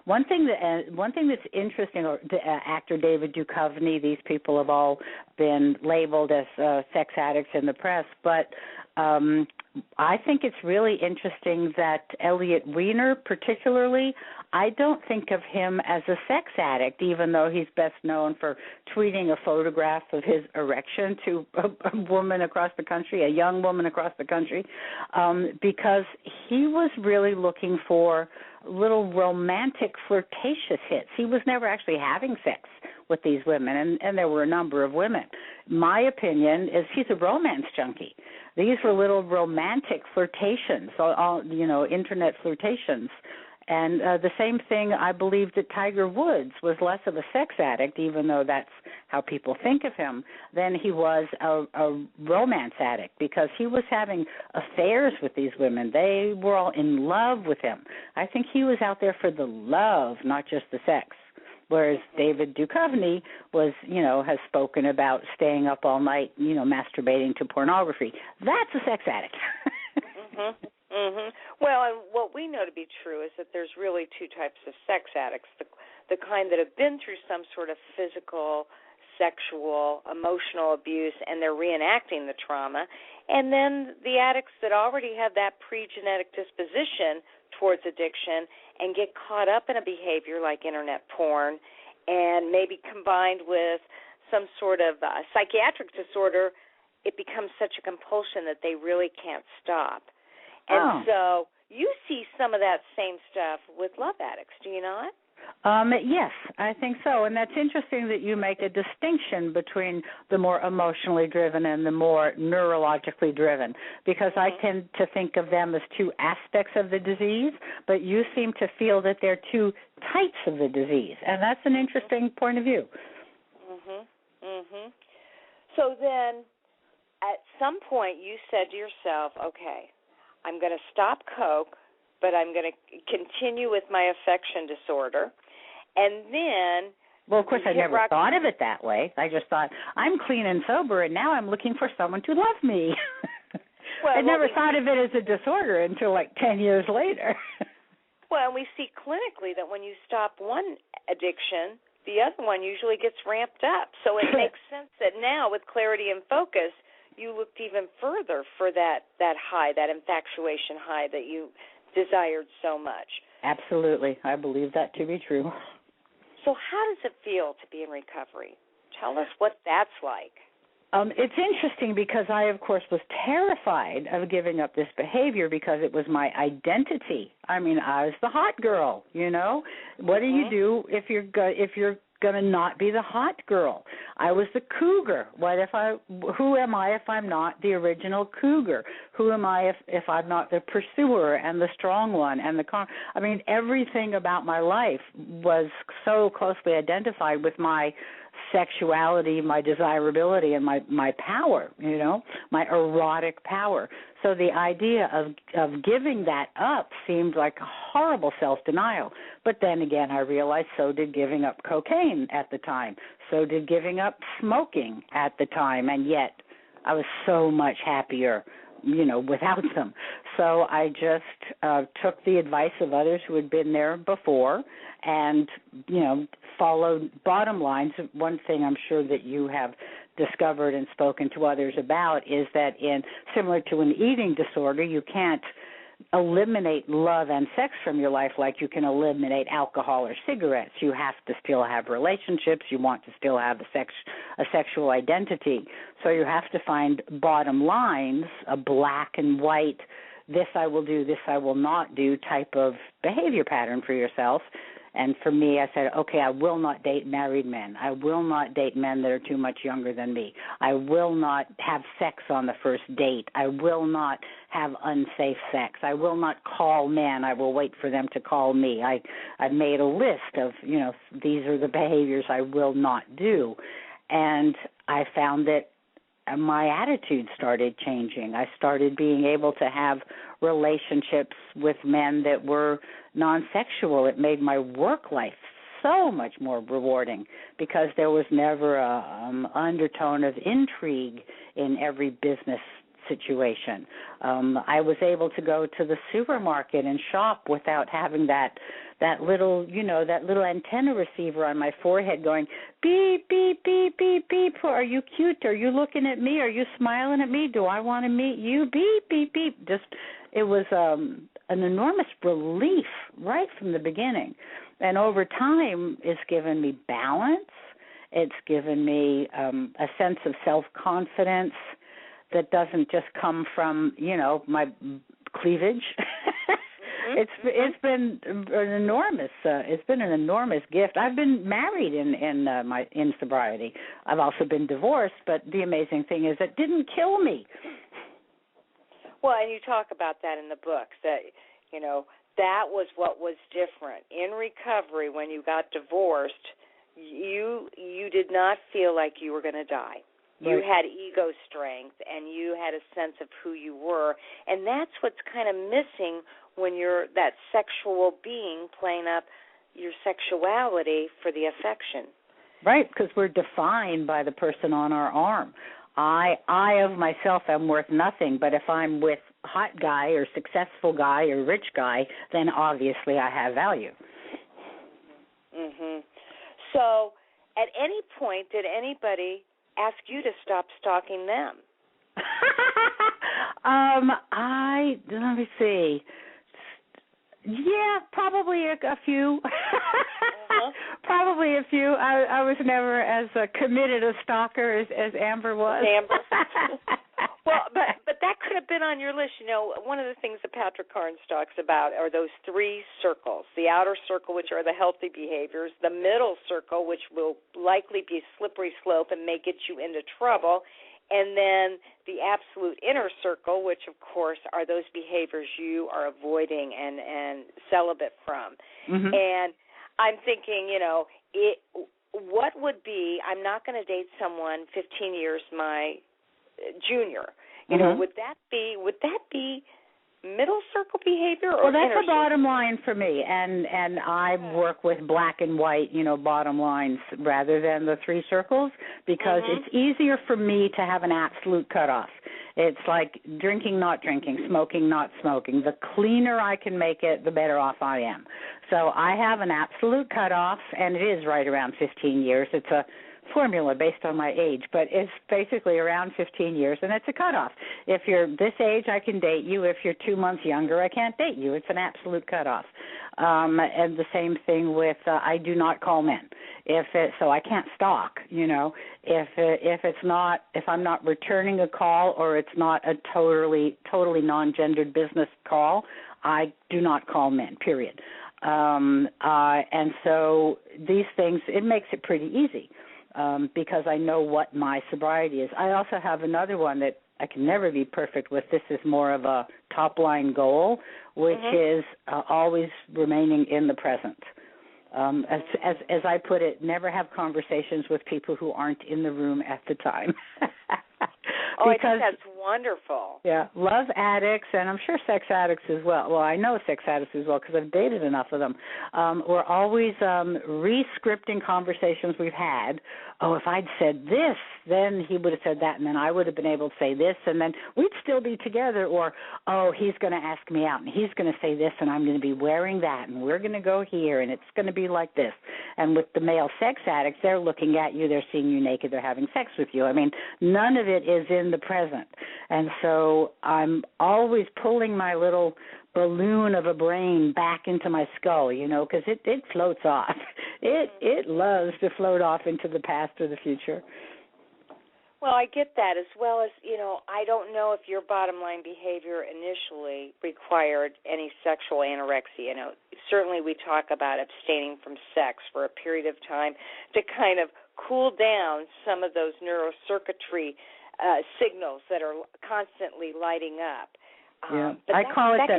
G: one thing that's interesting, the actor David Duchovny. These people have all been labeled as sex addicts in the press, but I think it's really interesting that Elliot Weiner particularly, I don't think of him as a sex addict, even though he's best known for tweeting a photograph of his erection to a woman across the country, a young woman across the country, because he was really looking for little romantic flirtatious hits. He was never actually having sex with these women, and there were a number of women. My opinion is he's a romance junkie. These were little romantic flirtations, internet flirtations. And the same thing, I believe that Tiger Woods was less of a sex addict, even though that's how people think of him, than he was a romance addict, because he was having affairs with these women. They were all in love with him. I think he was out there for the love, not just the sex. Whereas David Duchovny has spoken about staying up all night, masturbating to pornography. That's a sex addict.
B: Mm-hmm. Mm-hmm. Well, and what we know to be true is that there's really 2 types of sex addicts, the kind that have been through some sort of physical, sexual, emotional abuse, and they're reenacting the trauma, and then the addicts that already have that pre-genetic disposition towards addiction and get caught up in a behavior like internet porn and maybe combined with some sort of psychiatric disorder, it becomes such a compulsion that they really can't stop. And so you see some of that same stuff with love addicts, do you not?
G: Yes, I think so. And that's interesting that you make a distinction between the more emotionally driven and the more neurologically driven, because I tend to think of them as two aspects of the disease, but you seem to feel that they're two types of the disease. And that's an interesting point of view.
B: So then at some point you said to yourself, okay, I'm going to stop Coke, but I'm going to continue with my affection disorder. And then...
G: Well, of course, I never thought of it that way. I just thought, I'm clean and sober, and now I'm looking for someone to love me. I never thought of it as a disorder until like 10 years later.
B: Well, and we see clinically that when you stop one addiction, the other one usually gets ramped up. So it makes sense that now with clarity and focus, you looked even further for that high, that infatuation high that you desired so much.
G: Absolutely. I believe that to be true.
B: So how does it feel to be in recovery? Tell us what that's like.
G: It's interesting because I, of course, was terrified of giving up this behavior because it was my identity. I mean, I was the hot girl, you know. What do you do if you're going to not be the hot girl? I was the cougar. Who am I if I'm not the original cougar? Who am I if I'm not the pursuer and the strong one and I mean, everything about my life was so closely identified with my sexuality, my desirability, and my power, you know, my erotic power. So the idea of giving that up seemed like a horrible self-denial. But then again, I realized so did giving up cocaine at the time. So did giving up smoking at the time. And yet I was so much happier, you know, without them. So I just took the advice of others who had been there before and, you know, followed bottom lines. One thing I'm sure that you have discovered and spoken to others about is that similar to an eating disorder, you can't eliminate love and sex from your life like you can eliminate alcohol or cigarettes. You have to still have relationships. You want to still have a sexual identity. So you have to find bottom lines, a black and white, this I will do, this I will not do type of behavior pattern for yourself. And for me, I said, okay, I will not date married men. I will not date men that are too much younger than me. I will not have sex on the first date. I will not have unsafe sex. I will not call men. I will wait for them to call me. I made a list of, you know, these are the behaviors I will not do. And I found that my attitude started changing. I started being able to have relationships with men that were non-sexual. It made my work life so much more rewarding because there was never a undertone of intrigue in every business situation. I was able to go to the supermarket and shop without having that little, you know, that little antenna receiver on my forehead going, beep, beep, beep, beep, beep. Are you cute? Are you looking at me? Are you smiling at me? Do I want to meet you? Beep, beep, beep. It was an enormous relief right from the beginning. And over time, it's given me balance. It's given me a sense of self-confidence that doesn't just come from, you know, my cleavage. It's been an enormous gift. I've been married in sobriety. I've also been divorced, but the amazing thing is it didn't kill me.
B: Well, and you talk about that in the book, that, you know, that was what was different. In recovery, when you got divorced, you did not feel like you were going to die. Right. You had ego strength, and you had a sense of who you were, and that's what's kind of missing when you're that sexual being playing up your sexuality for the affection.
G: Right, because we're defined by the person on our arm. I of myself am worth nothing, but if I'm with hot guy or successful guy or rich guy, then obviously I have value.
B: So at any point, did anybody ask you to stop stalking them?
G: Let me see. Yeah, probably a few. Probably a few. I was never as committed a stalker as Amber was.
B: Well, but that could have been on your list. One of the things that Patrick Carnes talks about are those 3 circles: the outer circle, which are the healthy behaviors; the middle circle, which will likely be a slippery slope and may get you into trouble; and then the absolute inner circle, which, of course, are those behaviors you are avoiding and celibate from. Mm-hmm. And I'm thinking, what would be, I'm not going to date someone 15 years my junior. Would that be middle circle behavior or
G: that's
B: inner
G: the bottom line for me, and I work with black and white, bottom lines rather than the 3 circles, because it's easier for me to have an absolute cutoff. It's like drinking, not drinking, smoking, not smoking. The cleaner I can make it, the better off I am. So I have an absolute cutoff, and it is right around 15 years. It's a formula based on my age, but it's basically around 15 years, and it's a cutoff. If you're this age, I can date you. If you're 2 months younger, I can't date you. It's an absolute cutoff. And the same thing with I do not call men. So I can't stalk. If I'm not returning a call or it's not a totally non-gendered business call, I do not call men. Period. And so these things, it makes it pretty easy. Because I know what my sobriety is. I also have another one that I can never be perfect with. This is more of a top-line goal, which is always remaining in the present. As I put it, never have conversations with people who aren't in the room at the time.
B: I think that's wonderful.
G: Yeah, love addicts, and I'm sure sex addicts as well. Well, I know sex addicts as well because I've dated enough of them. We're always re-scripting conversations we've had. Oh, if I'd said this, then he would have said that, and then I would have been able to say this, and then we'd still be together. Or, oh, he's going to ask me out, and he's going to say this, and I'm going to be wearing that, and we're going to go here, and it's going to be like this. And with the male sex addicts, they're looking at you, they're seeing you naked, they're having sex with you. I mean, none of it is in the present. And so I'm always pulling my little balloon of a brain back into my skull, because it floats off. It loves to float off into the past or the future.
B: Well, I get that, as well as, I don't know if your bottom line behavior initially required any sexual anorexia. Certainly we talk about abstaining from sex for a period of time to kind of cool down some of those neurocircuitry signals that are constantly lighting up.
G: Yeah, I call it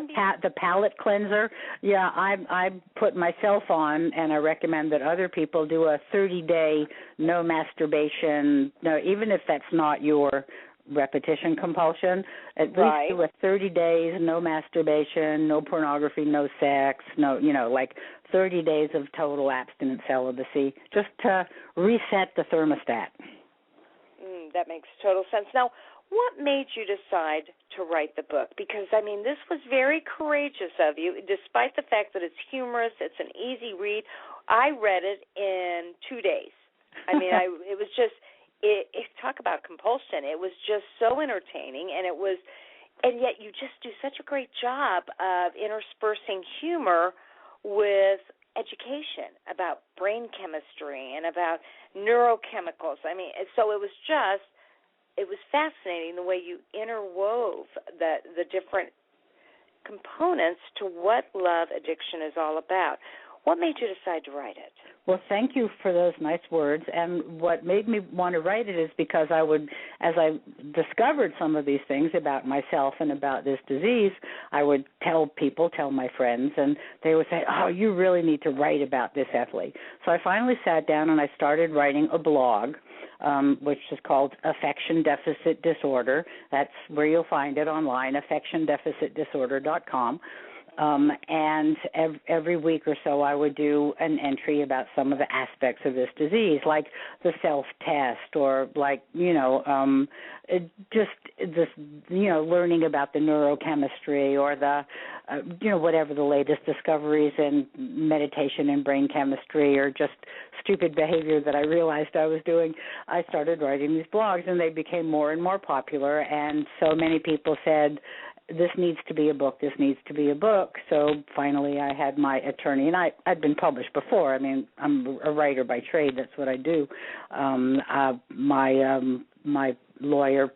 G: the palate cleanser. Yeah, I put myself on, and I recommend that other people do a 30-day no masturbation. No, even if that's not your repetition compulsion, at least do a 30 days no masturbation, no pornography, no sex, like 30 days of total abstinent celibacy, just to reset the thermostat.
B: That makes total sense. Now, what made you decide to write the book? Because, this was very courageous of you, despite the fact that it's humorous, it's an easy read. I read it in 2 days. It was just, talk about compulsion. It was just so entertaining, and yet you just do such a great job of interspersing humor with education about brain chemistry and about neurochemicals. So it was fascinating the way you interwove the different components to what love addiction is all about. What made you decide to write it?
G: Well, thank you for those nice words. And what made me want to write it is because as I discovered some of these things about myself and about this disease, I would tell my friends, and they would say, oh, you really need to write about this, Ethlie. So I finally sat down and I started writing a blog, which is called Affection Deficit Disorder. That's where you'll find it online, affectiondeficitdisorder.com. And every week or so I would do an entry about some of the aspects of this disease, like the self-test or just this, learning about the neurochemistry or the, whatever the latest discoveries in meditation and brain chemistry or just stupid behavior that I realized I was doing. I started writing these blogs, and they became more and more popular, and so many people said, this needs to be a book, this needs to be a book. So finally I had my attorney, and I'd been published before. I'm a writer by trade, that's what I do. My lawyer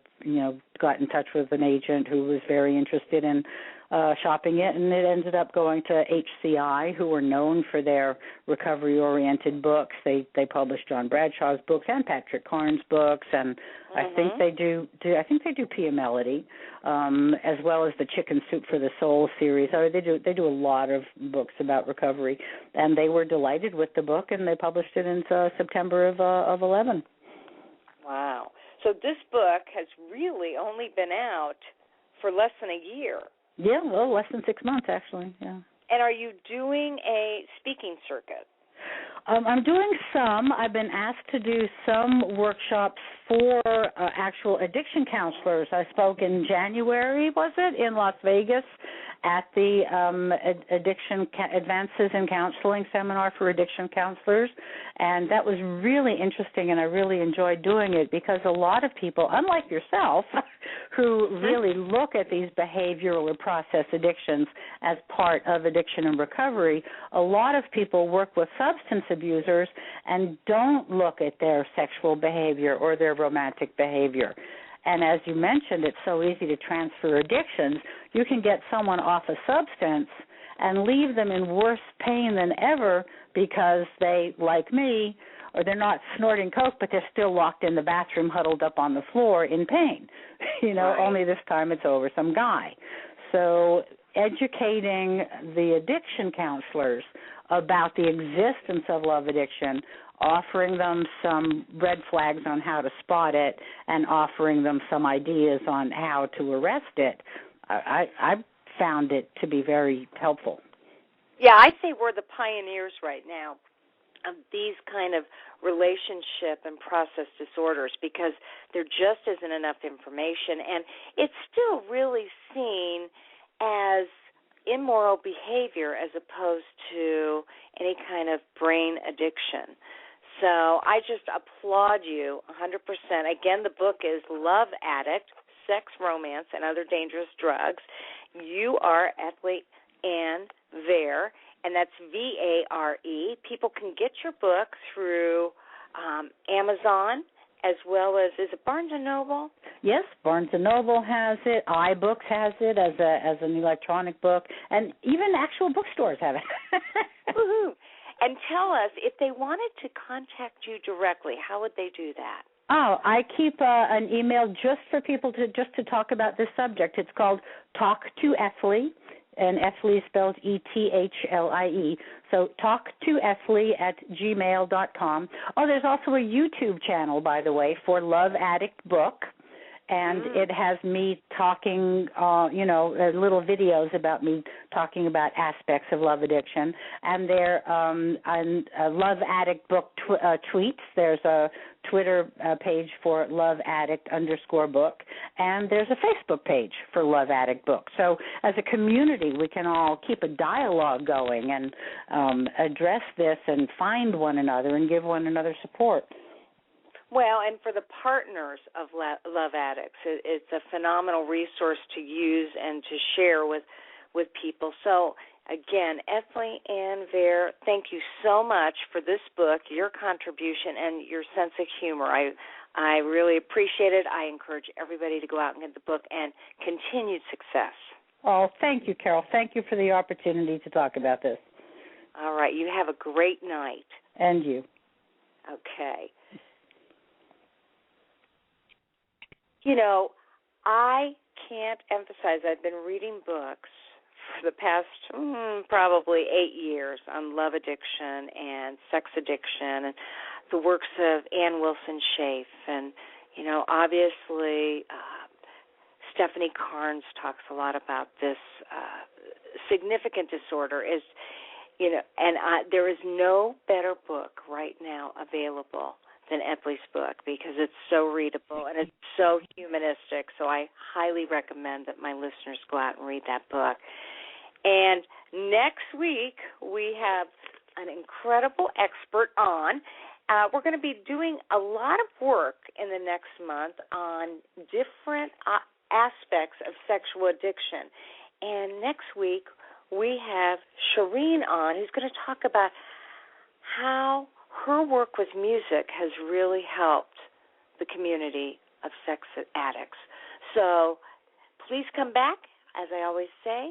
G: got in touch with an agent who was very interested in shopping it, and it ended up going to HCI, who were known for their recovery-oriented books. They published John Bradshaw's books and Patrick Carnes' books, and I think they do Pia Melody, as well as the Chicken Soup for the Soul series. They do a lot of books about recovery, and they were delighted with the book, and they published it in September of 11.
B: Wow. So this book has really only been out for less than a year.
G: Yeah, well, less than 6 months, actually, yeah.
B: And are you doing a speaking circuit?
G: I'm doing some. I've been asked to do some workshops for actual addiction counselors. I spoke in January, was it, in Las Vegas at the Addiction Advances in Counseling Seminar for Addiction Counselors, and that was really interesting, and I really enjoyed doing it because a lot of people, unlike yourself, who really look at these behavioral or process addictions as part of addiction and recovery, a lot of people work with substance abusers and don't look at their sexual behavior or their romantic behavior. And as you mentioned, it's so easy to transfer addictions. You can get someone off a substance and leave them in worse pain than ever because they, like me, or they're not snorting coke, but they're still locked in the bathroom, huddled up on the floor in pain. Right. Only this time it's over some guy. So educating the addiction counselors about the existence of love addiction, offering them some red flags on how to spot it, and offering them some ideas on how to arrest it, I found it to be very helpful.
B: Yeah, I'd say we're the pioneers right now of these kind of relationship and process disorders because there just isn't enough information, and it's still really seen as immoral behavior as opposed to any kind of brain addiction. So I just applaud you 100%. Again, the book is Love Addict, Sex, Romance, and Other Dangerous Drugs. You are Ethel Ann Vare, and that's V-A-R-E. People can get your book through Amazon as well as, is it Barnes & Noble?
G: Yes, Barnes & Noble has it. iBooks has it as an electronic book, and even actual bookstores have it.
B: Woohoo! And tell us, if they wanted to contact you directly, how would they do that?
G: Oh, I keep an email just for people to talk about this subject. It's called Talk to Ethlie, and Ethlie is spelled E-T-H-L-I-E. So talktoethlie@gmail.com. Oh, there's also a YouTube channel, by the way, for Love Addict Book. And it has me talking, little videos about me talking about aspects of love addiction. And there, Love Addict Book tweets. There's a Twitter page for Love Addict _book. And there's a Facebook page for Love Addict Book. So as a community, we can all keep a dialogue going and address this and find one another and give one another support.
B: Well, and for the partners of Love Addicts, it's a phenomenal resource to use and to share with people. So, again, Ethel Ann Vare, thank you so much for this book, your contribution, and your sense of humor. I really appreciate it. I encourage everybody to go out and get the book, and continued success.
G: Oh, thank you, Carol. Thank you for the opportunity to talk about this.
B: All right. You have a great night.
G: And you.
B: Okay. I can't emphasize, I've been reading books for the past probably 8 years on love addiction and sex addiction and the works of Ann Wilson Schaaf. And, obviously Stephanie Carnes talks a lot about this significant disorder. There is no better book right now available than Ethlie's book because it's so readable and it's so humanistic. So I highly recommend that my listeners go out and read that book. And next week we have an incredible expert on. We're going to be doing a lot of work in the next month on different aspects of sexual addiction. And next week we have Shireen on who's going to talk about how her work with music has really helped the community of sex addicts. So please come back. As I always say,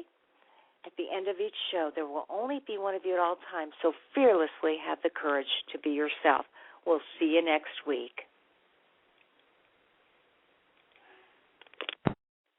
B: at the end of each show, there will only be one of you at all times, so fearlessly have the courage to be yourself. We'll see you next week.